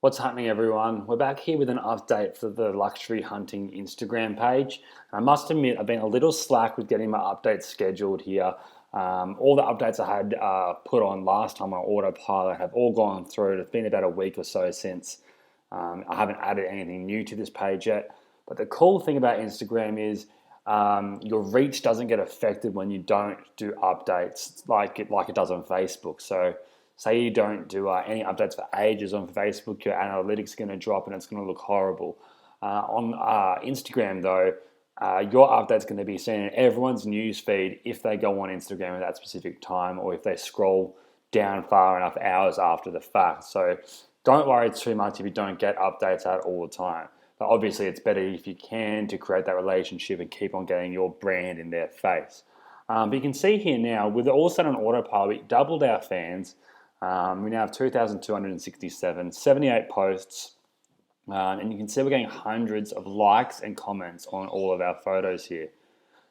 What's happening, everyone? We're back here with an update for the luxury hunting Instagram page. I must admit, I've been a little slack with getting my updates scheduled here. All the updates I had put on last time on autopilot have all gone through. It's been about a week or so since. I haven't added anything new to this page yet. But the cool thing about Instagram is your reach doesn't get affected when you don't do updates like it does on Facebook. So say you don't do any updates for ages on Facebook, your analytics are going to drop and it's going to look horrible. On Instagram, though, your update's going to be seen in everyone's news feed if they go on Instagram at that specific time or if they scroll down far enough hours after the fact. So don't worry too much if you don't get updates out all the time. But obviously, it's better if you can to create that relationship and keep on getting your brand in their face. But you can see here now, with it all set on autopilot, we doubled our fans. We now have 2,267, 78 posts, and you can see we're getting hundreds of likes and comments on all of our photos here.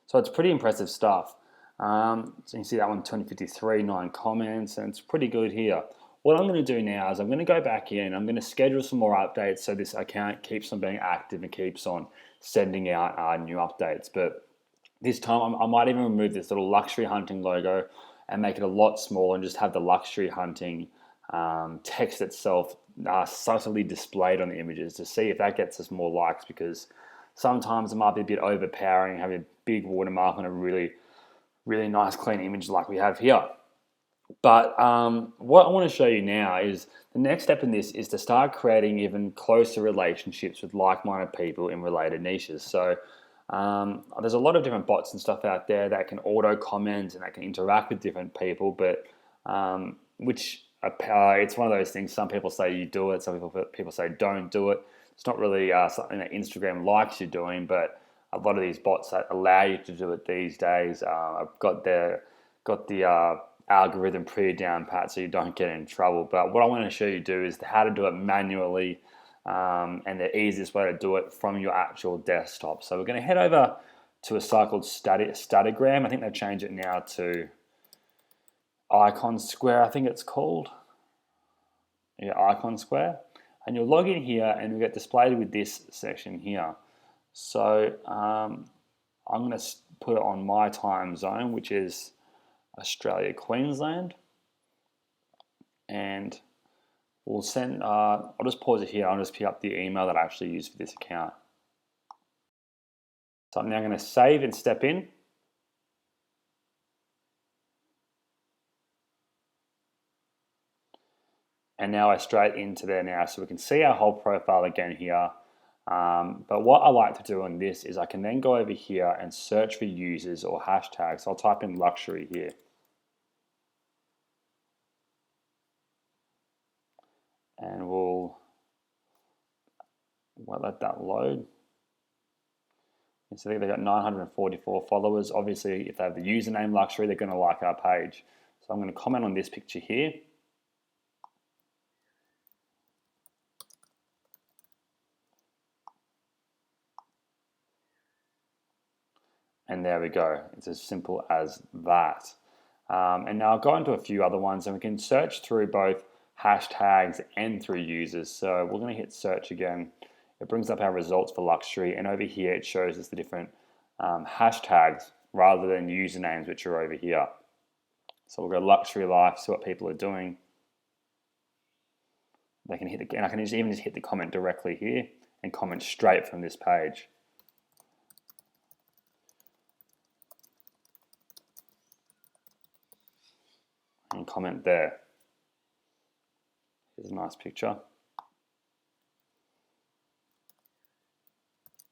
So it's pretty impressive stuff. So you can see that one, 253, 9 comments, and it's pretty good here. What I'm going to do now is I'm going to go back in, I'm going to schedule some more updates so this account keeps on being active and keeps on sending out new updates. But this time I might even remove this little luxury hunting logo and make it a lot smaller and just have the luxury hunting text itself subtly displayed on the images to see if that gets us more likes, because sometimes it might be a bit overpowering having a big watermark on a really, really nice clean image like we have here. But what I want to show you now is the next step in this is to start creating even closer relationships with like-minded people in related niches. So there's a lot of different bots and stuff out there that can auto comment and that can interact with different people, but it's one of those things. Some people say you do it, some people say don't do it. It's not really something that Instagram likes you doing, but a lot of these bots that allow you to do it these days have got the algorithm pretty down pat, so you don't get in trouble. But what I want to show you is how to do it manually. And the easiest way to do it from your actual desktop. So we're going to head over to a site called Statigram. I think they've changed it now to Icon Square, I think it's called. Yeah, Icon Square. And you'll log in here and you'll get displayed with this section here. So I'm going to put it on my time zone, which is Australia, Queensland. And we'll send, I'll just pause it here. I'll just pick up the email that I actually use for this account. So I'm now going to save and step in. And now we're straight into there now. So we can see our whole profile again here. But what I like to do on this is I can then go over here and search for users or hashtags. So I'll type in luxury here. And we'll let that load. And so they've got 944 followers. Obviously, if they have the username luxury, they're going to like our page. So I'm going to comment on this picture here. And there we go. It's as simple as that. And now I'll go into a few other ones, and we can search through both hashtags and through users. So we're going to hit search again. It brings up our results for luxury, and over here it shows us the different hashtags rather than usernames, which are over here. So we'll go luxury life, see what people are doing. They can hit and I can even just hit the comment directly here and comment straight from this page. And comment there. Here's a nice picture.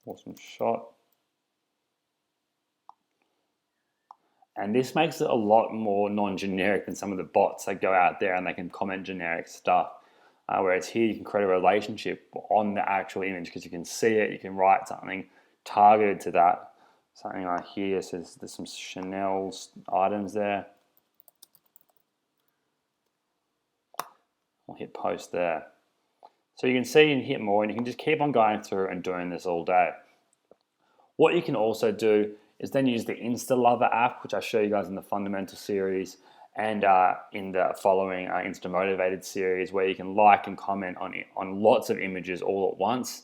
Awesome shot. And this makes it a lot more non-generic than some of the bots that go out there and they can comment generic stuff. Whereas here you can create a relationship on the actual image because you can see it, you can write something targeted to that. Something like here says there's some Chanel items there. I'll hit post there. So you can see and hit more, and you can just keep on going through and doing this all day. What you can also do is then use the Insta Lover app, which I show you guys in the fundamental series, and in the following Insta Motivated series, where you can like and comment on lots of images all at once.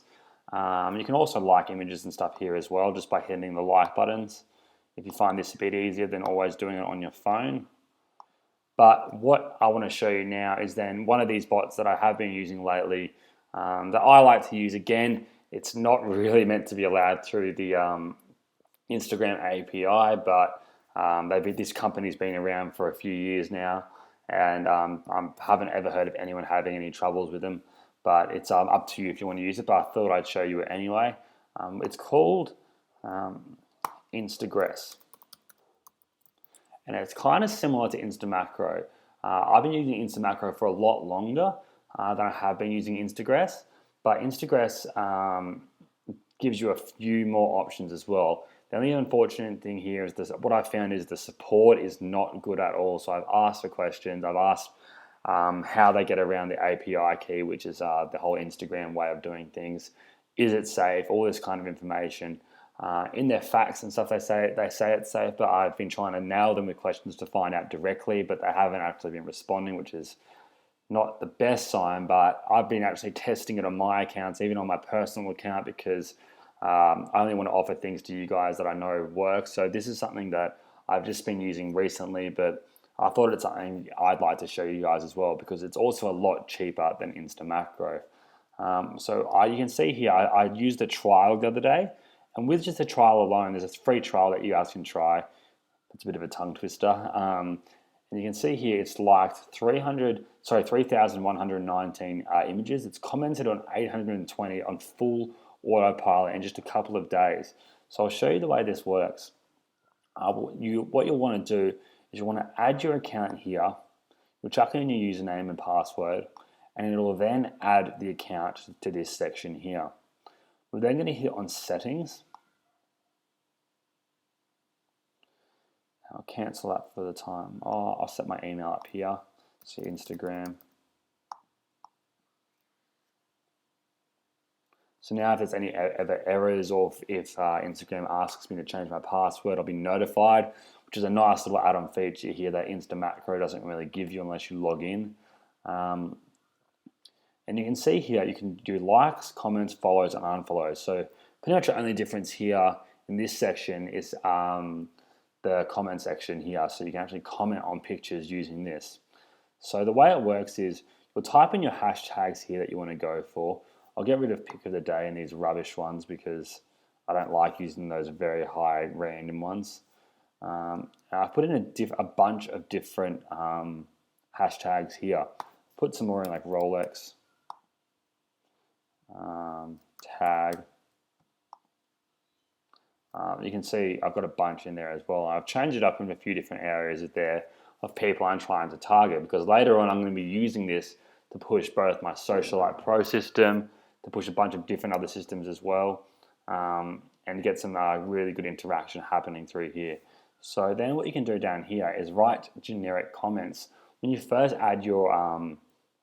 You can also like images and stuff here as well, just by hitting the like buttons. If you find this a bit easier than always doing it on your phone. But what I want to show you now is then one of these bots that I have been using lately that I like to use. Again, it's not really meant to be allowed through the Instagram API, but this company's been around for a few years now, and I haven't ever heard of anyone having any troubles with them. But it's up to you if you want to use it, but I thought I'd show you it anyway. It's called Instagress, and it's kind of similar to Instamacro. I've been using Instamacro for a lot longer than I have been using Instagress, but Instagress gives you a few more options as well. The only unfortunate thing here is this, what I found is the support is not good at all. So I've asked for questions, I've asked how they get around the API key, which is the whole Instagram way of doing things. Is it safe? All this kind of information. In their facts and stuff, they say it's safe, but I've been trying to nail them with questions to find out directly, but they haven't actually been responding, which is not the best sign. But I've been actually testing it on my accounts, even on my personal account, because I only want to offer things to you guys that I know work. So this is something that I've just been using recently, but I thought it's something I'd like to show you guys as well, because it's also a lot cheaper than Instamacro. So you can see here, I used a trial the other day, and with just a trial alone, there's a free trial that you guys can try. It's a bit of a tongue twister. And you can see here, it's liked 3,119 images. It's commented on 820 on full autopilot in just a couple of days. So I'll show you the way this works. What you'll want to do is you want to add your account here. You'll chuck in your username and password, and it will then add the account to this section here. We're then going to hit on settings. I'll cancel that for the time. I'll set my email up here. See Instagram. So now if there's any other errors, or if Instagram asks me to change my password, I'll be notified, which is a nice little add-on feature here that Instamacro doesn't really give you unless you log in. And you can see here, you can do likes, comments, follows, and unfollows. So pretty much the only difference here in this section is the comment section here. So you can actually comment on pictures using this. So the way it works is you'll type in your hashtags here that you want to go for. I'll get rid of pick of the day and these rubbish ones, because I don't like using those very high random ones. I've put in a bunch of different hashtags here. Put some more in like Rolex, tag. You can see I've got a bunch in there as well. I've changed it up in a few different areas there of people I'm trying to target, because later on I'm going to be using this to push both my Socialite Pro system, to push a bunch of different other systems as well, and get some really good interaction happening through here. So then what you can do down here is write generic comments. When you first add your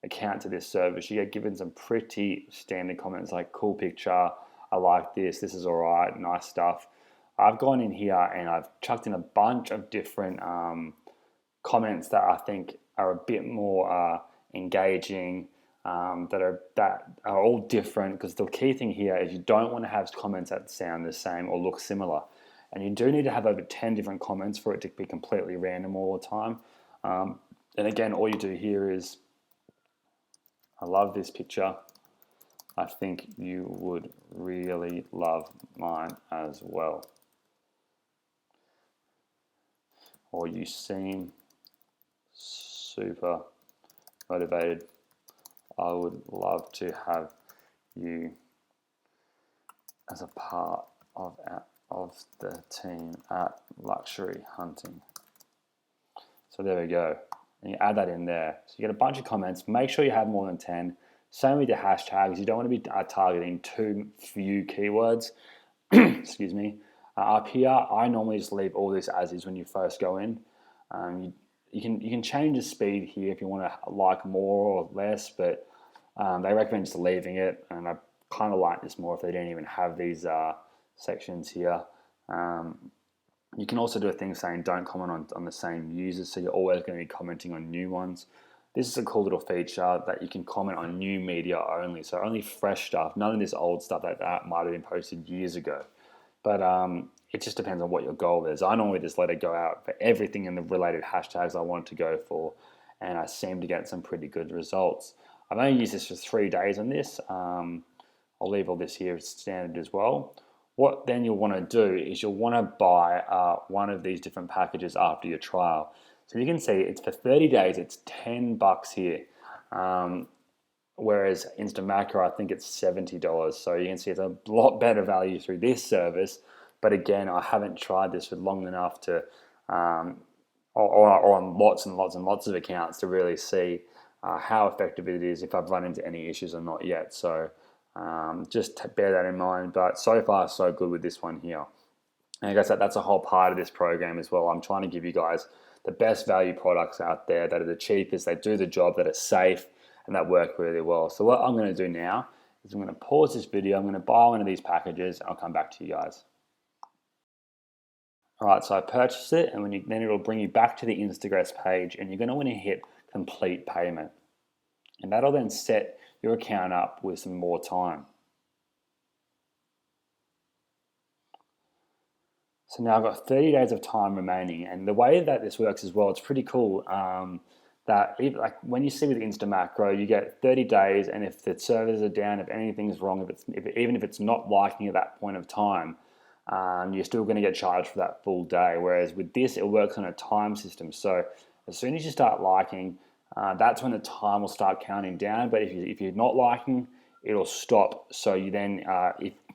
account to this service, you get given some pretty standard comments like cool picture, I like this is all right, nice stuff. I've gone in here and I've chucked in a bunch of different comments that I think are a bit more engaging, that are all different, because the key thing here is you don't want to have comments that sound the same or look similar. And you do need to have over 10 different comments for it to be completely random all the time. And again, all you do here is, I love this picture. I think you would really love mine as well. Or you seem super motivated. I would love to have you as a part of the team at Luxury Hunting. So there we go. And you add that in there. So you get a bunch of comments. Make sure you have more than 10. Same with your hashtags. You don't want to be targeting too few keywords. Excuse me. Up here, I normally just leave all this as is when you first go in. You can change the speed here if you want to like more or less, but they recommend just leaving it. And I kind of like this more if they don't even have these sections here. You can also do a thing saying don't comment on the same users, so you're always going to be commenting on new ones. This is a cool little feature that you can comment on new media only, so only fresh stuff, none of this old stuff that might have been posted years ago. But it just depends on what your goal is. I normally just let it go out for everything in the related hashtags I want to go for, and I seem to get some pretty good results. I've only used this for 3 days on this. I'll leave all this here as standard as well. What then you'll want to do is you'll want to buy one of these different packages after your trial. So you can see it's for 30 days, it's $10 here. Whereas Instant Macro, I think it's $70. So you can see it's a lot better value through this service. But again, I haven't tried this for long enough to, or on lots and lots and lots of accounts to really see how effective it is, if I've run into any issues or not yet. So just bear that in mind. But so far, so good with this one here. And I guess that's a whole part of this program as well. I'm trying to give you guys the best value products out there that are the cheapest, they do the job, that are safe, and that work really well. So what I'm going to do now is I'm going to pause this video. I'm going to buy one of these packages, and I'll come back to you guys. All right, so I purchased it, and then it'll bring you back to the Instagress page, and you're going to want to hit complete payment. And that'll then set your account up with some more time. So now I've got 30 days of time remaining, and the way that this works as well, it's pretty cool. That even, like when you see with Instant Macro, you get 30 days, and if the servers are down, if anything's wrong, even if it's not liking at that point of time, you're still going to get charged for that full day. Whereas with this, it works on a time system. So as soon as you start liking, that's when the time will start counting down. But if you're not liking, it'll stop. So you then,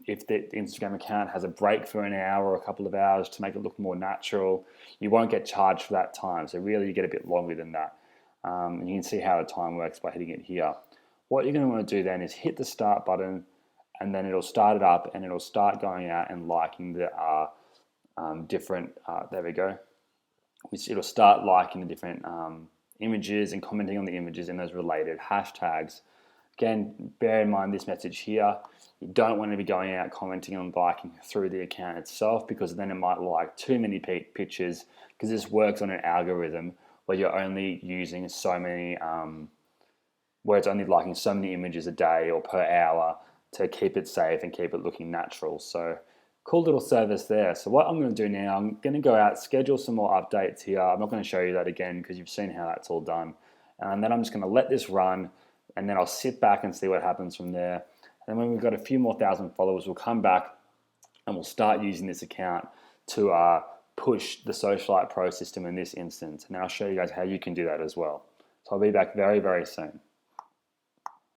if the Instagram account has a break for an hour or a couple of hours to make it look more natural, you won't get charged for that time. So really, you get a bit longer than that. And you can see how the time works by hitting it here. What you're going to want to do then is hit the start button, and then it'll start it up, and it'll start going out and liking the different, there we go, which it'll start liking the different images and commenting on the images in those related hashtags. Again, bear in mind this message here. You don't want to be going out commenting and liking through the account itself, because then it might like too many pictures, because this works on an algorithm where you're only using so many, where it's only liking so many images a day or per hour to keep it safe and keep it looking natural. So cool little service there. So what I'm going to do now, I'm going to go out, schedule some more updates here. I'm not going to show you that again because you've seen how that's all done. And then I'm just going to let this run, and then I'll sit back and see what happens from there. And when we've got a few more thousand followers, we'll come back and we'll start using this account to push the Socialite Pro system in this instance. And I'll show you guys how you can do that as well. So I'll be back very, very soon.